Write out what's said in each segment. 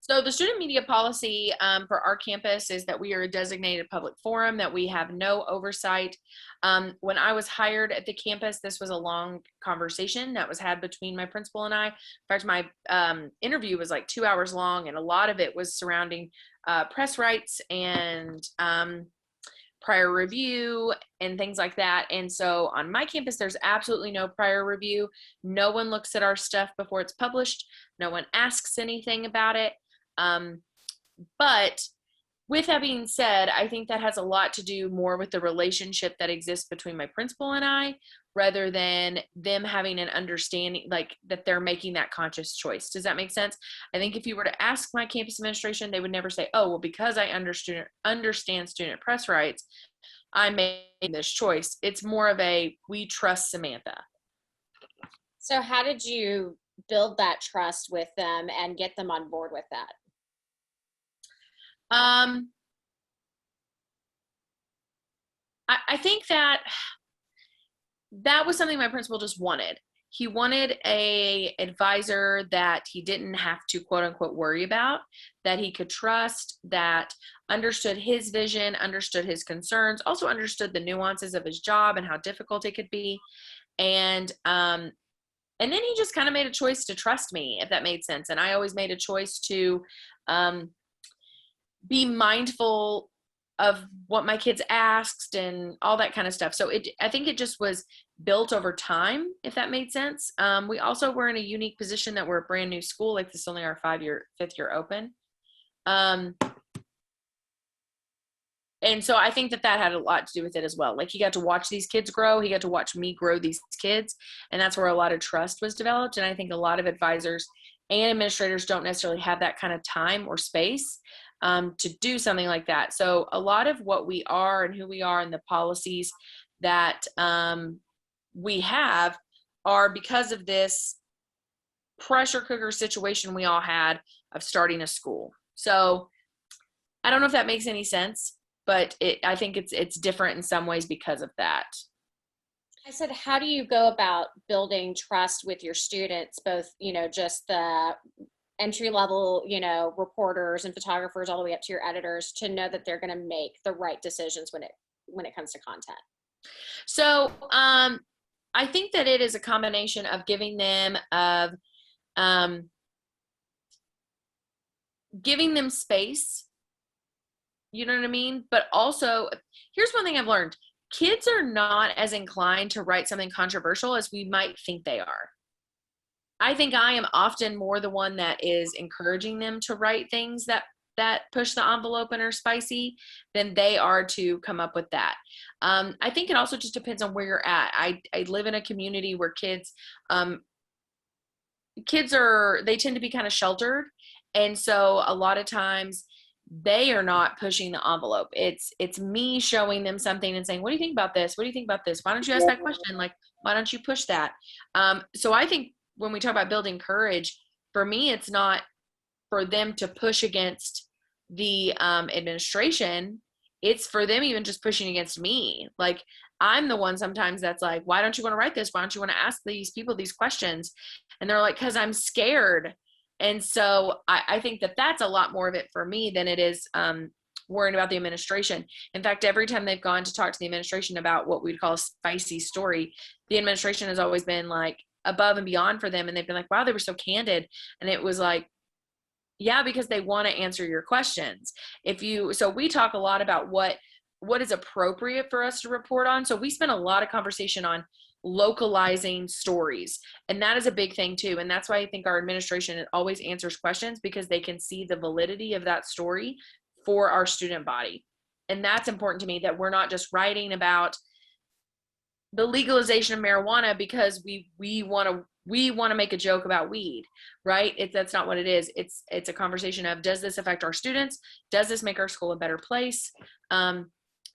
So the student media policy for our campus is that we are a designated public forum, that we have no oversight. When I was hired at the campus, this was a long conversation that was had between my principal and I. In fact, my interview was like 2 hours long, and a lot of it was surrounding press rights and prior review and things like that. And so on my campus, there's absolutely no prior review. No one looks at our stuff before it's published. No one asks anything about it. But with that being said, I think that has a lot to do more with the relationship that exists between my principal and I, rather than them having an understanding, like that they're making that conscious choice. Does that make sense? I think if you were to ask my campus administration, they would never say, oh, well, because I understand student press rights, I'm making this choice. It's more of a, we trust Samantha. So how did you build that trust with them and get them on board with that? I think that was something my principal just wanted. He wanted a advisor that he didn't have to quote unquote worry about, that he could trust, that understood his vision, understood his concerns, also understood the nuances of his job and how difficult it could be. And then he just kind of made a choice to trust me, if that made sense. And I always made a choice to be mindful of what my kids asked and all that kind of stuff. So I think it just was built over time, if that made sense. We also were in a unique position that we're a brand new school, like this is only our fifth year open. And so I think that had a lot to do with it as well. Like he got to watch these kids grow. He got to watch me grow these kids. And that's where a lot of trust was developed. And I think a lot of advisors and administrators don't necessarily have that kind of time or space to do something like that. So a lot of what we are and who we are and the policies that we have are because of this pressure cooker situation we all had of starting a school. So I don't know if that makes any sense, but I think it's different in some ways because of that. I said, how do you go about building trust with your students, both, just the entry level, reporters and photographers all the way up to your editors, to know that they're going to make the right decisions when it comes to content? So I think that it is a combination of giving them space, you know what I mean? But also, here's one thing I've learned. Kids are not as inclined to write something controversial as we might think they are. I think I am often more the one that is encouraging them to write things that push the envelope and are spicy than they are to come up with that. I think it also just depends on where you're at. I live in a community where kids they tend to be kind of sheltered. And so a lot of times they are not pushing the envelope. It's me showing them something and saying, what do you think about this? What do you think about this? Why don't you ask that question? Like, why don't you push that? So I think when we talk about building courage, for me, it's not for them to push against the administration. It's for them even just pushing against me. Like, I'm the one sometimes that's like, why don't you want to write this? Why don't you want to ask these people these questions? And they're like, because I'm scared. And so I think that that's a lot more of it for me than it is worrying about the administration. In fact, every time they've gone to talk to the administration about what we'd call a spicy story, the administration has always been like above and beyond for them. And they've been like, wow, they were so candid. And it was like, yeah, because they want to answer your questions. So we talk a lot about what is appropriate for us to report on. So we spend a lot of conversation on localizing stories. And that is a big thing too. And that's why I think our administration always answers questions, because they can see the validity of that story for our student body. And that's important to me, that we're not just writing about the legalization of marijuana because we want to make a joke about weed, right? That's not what it is. It's a conversation of, does this affect our students? Does this make our school a better place? And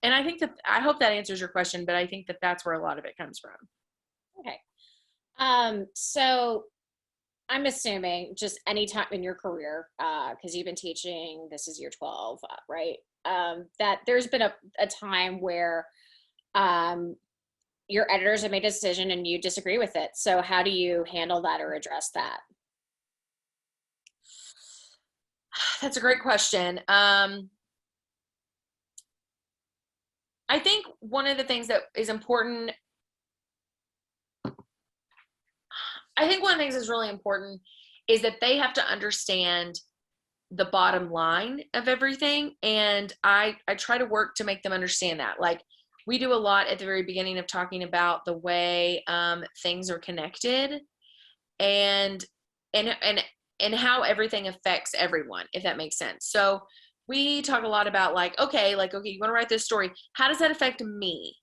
I think I hope that answers your question, but I think that that's where a lot of it comes from. Okay. So I'm assuming just any time in your career, because you've been teaching, this is year 12, right? That there's been a time where your editors have made a decision and you disagree with it. So how do you handle that or address that? That's a great question. I think one of the things that is important, I think one of the things that's really important is that they have to understand the bottom line of everything. And I try to work to make them understand that. Like, we do a lot at the very beginning of talking about the way things are connected, and and and and how everything affects everyone, if that makes sense. So we talk a lot about like, okay, you want to write this story, how does that affect me?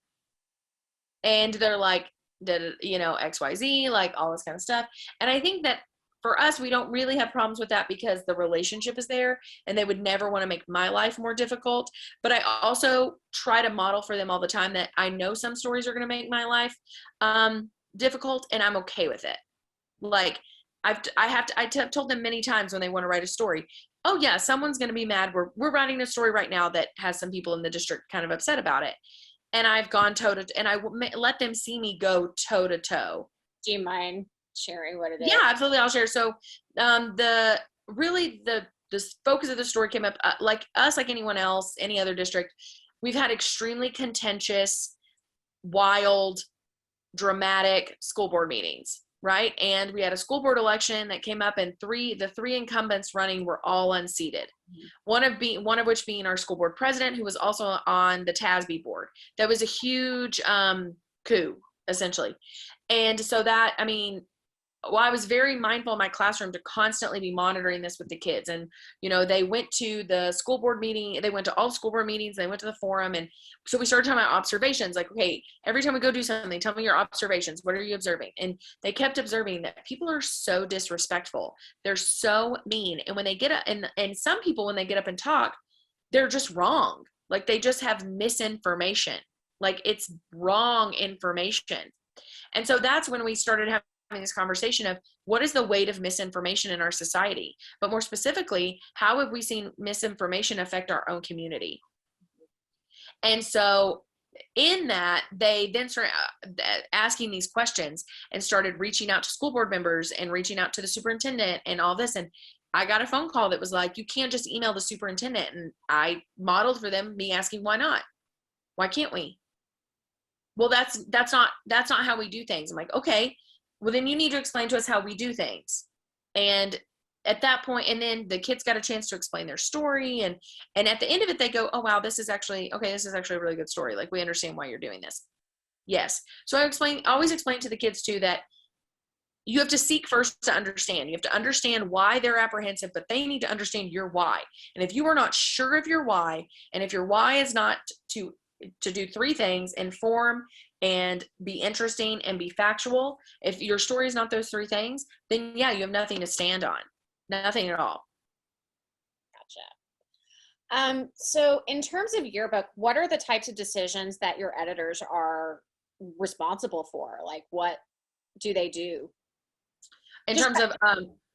And they're like, XYZ, like all this kind of stuff. And I think that for us, we don't really have problems with that because the relationship is there, and they would never want to make my life more difficult. But I also try to model for them all the time that I know some stories are going to make my life difficult, and I'm okay with it. Like, I've told them many times when they want to write a story, oh yeah, someone's going to be mad. We're writing a story right now that has some people in the district kind of upset about it. And I've gone toe to, and let them see me go toe to toe. Do you mind sharing what it is? Yeah, absolutely. I'll share. So, the really the focus of the story came up, like us, like anyone else, any other district. We've had extremely contentious, wild, dramatic school board meetings, right? And we had a school board election that came up, and the three incumbents running were all unseated. One of which being our school board president, who was also on the TASB board. That was a huge coup, essentially. And so that, I mean, well, I was very mindful in my classroom to constantly be monitoring this with the kids. And, they went to the school board meeting, they went to all school board meetings, they went to the forum. And so we started talking about observations, like, okay, every time we go do something, tell me your observations. What are you observing? And they kept observing that people are so disrespectful. They're so mean. And when they get up, and some people, when they get up and talk, they're just wrong. Like, they just have misinformation. Like, it's wrong information. And so that's when we started having this conversation of what is the weight of misinformation in our society, but more specifically, how have we seen misinformation affect our own community? And so in that, they then started asking these questions and started reaching out to school board members and reaching out to the superintendent and all this. And I got a phone call that was like, you can't just email the superintendent. And I modeled for them me asking, why not? Why can't we? Well, that's not how we do things. I'm like, okay, well, then you need to explain to us how we do things. And at that point, and then the kids got a chance to explain their story. And at the end of it, they go, oh, wow, this is actually a really good story. Like, we understand why you're doing this. Yes. So I always explain to the kids too, that you have to seek first to understand. You have to understand why they're apprehensive, but they need to understand your why. And if you are not sure of your why, and if your why is not to do three things: inform and be interesting and be factual. If your story is not those three things, then yeah, you have nothing to stand on. Nothing at all. Gotcha. So in terms of your book, what are the types of decisions that your editors are responsible for? Like, what do they do? In terms of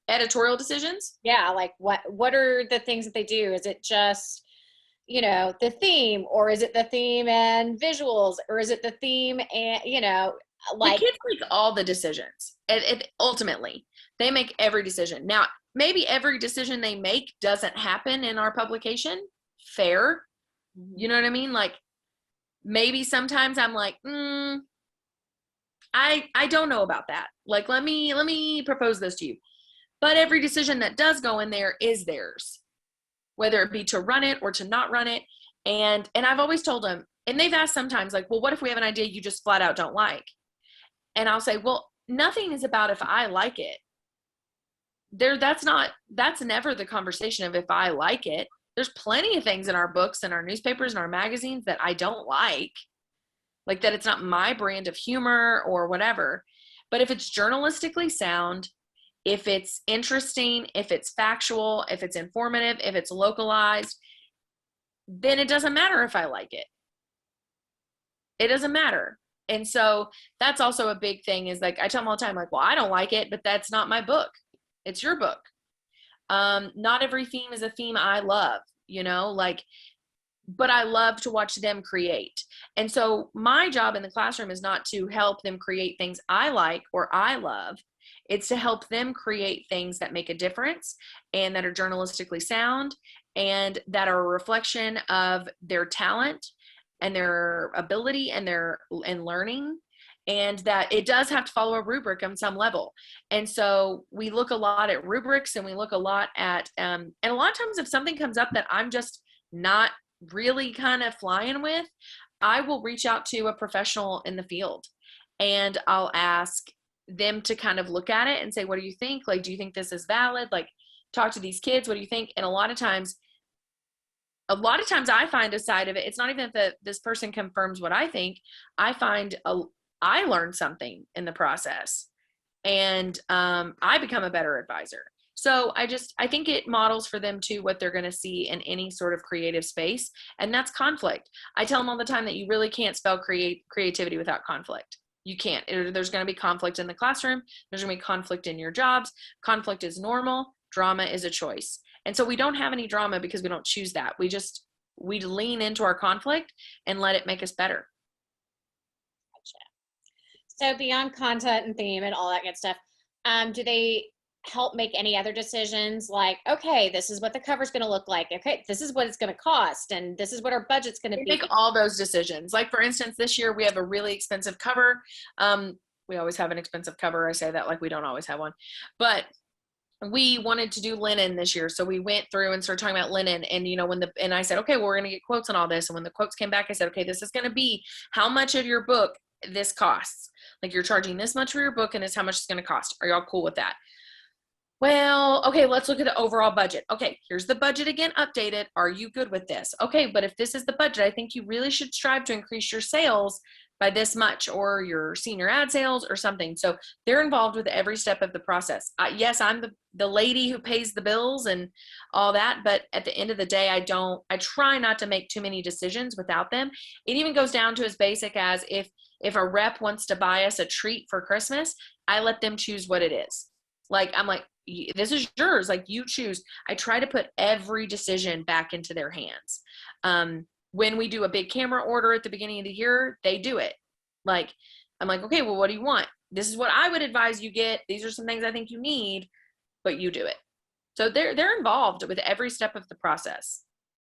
editorial decisions? Yeah, like what are the things that they do? Is it just the theme, or is it the theme and visuals, or is it the theme and like the kids make all the decisions. Ultimately, they make every decision. Now, maybe every decision they make doesn't happen in our publication. Fair. You know what I mean? Like, maybe sometimes I'm like, I don't know about that. Like, let me propose this to you. But every decision that does go in there is theirs, whether it be to run it or to not run it. And I've always told them, and they've asked sometimes, like, well, what if we have an idea you just flat out don't like? And I'll say, well, nothing is about if I like it. That's never the conversation of if I like it. There's plenty of things in our books and our newspapers and our magazines that I don't like that it's not my brand of humor or whatever. But if it's journalistically sound, if it's interesting, if it's factual, if it's informative, if it's localized, then it doesn't matter if I like it. It doesn't matter. And so that's also a big thing, is like, I tell them all the time, like, well, I don't like it, but that's not my book. It's your book. Not every theme is a theme I love, but I love to watch them create. And so my job in the classroom is not to help them create things I like or I love. It's to help them create things that make a difference and that are journalistically sound and that are a reflection of their talent and their ability and their and learning, and that it does have to follow a rubric on some level. And so we look a lot at rubrics, and we look a lot at and a lot of times if something comes up that I'm just not really kind of flying with, I will reach out to a professional in the field and I'll ask them to kind of look at it and say, what do you think? Like, do you think this is valid? Like, talk to these kids. What do you think? And a lot of times I find a side of it. It's not even that this person confirms what I think. I find I learned something in the process, and I become a better advisor. So I think it models for them too what they're going to see in any sort of creative space, and that's conflict. I tell them all the time that you really can't spell creativity without conflict. You can't. There's going to be conflict in the classroom. There's going to be conflict in your jobs. Conflict is normal. Drama is a choice. And so we don't have any drama because we don't choose that. We lean into our conflict and let it make us better. So beyond content and theme and all that good stuff, do they help make any other decisions like, okay, this is what the cover's going to look like. Okay, this is what it's going to cost. And this is what our budget's going to be. Make all those decisions. Like, for instance, this year we have a really expensive cover. We always have an expensive cover. I say that like we don't always have one. But we wanted to do linen this year. So we went through and started talking about linen. And, and I said, okay, well, we're going to get quotes on all this. And when the quotes came back, I said, okay, this is going to be how much of your book this costs. Like, you're charging this much for your book and it's how much it's going to cost. Are y'all cool with that? Well, okay, let's look at the overall budget. Okay, here's the budget again, updated. Are you good with this? Okay, but if this is the budget, I think you really should strive to increase your sales by this much, or your senior ad sales or something. So they're involved with every step of the process. Yes, I'm the lady who pays the bills and all that, but at the end of the day, I try not to make too many decisions without them. It even goes down to as basic as if a rep wants to buy us a treat for Christmas, I let them choose what it is. Like, I'm like, this is yours. Like, you choose. I try to put every decision back into their hands. When we do a big camera order at the beginning of the year, they do it. Like, I'm like, okay, well, what do you want? This is what I would advise you get. These are some things I think you need, but you do it. So they're involved with every step of the process.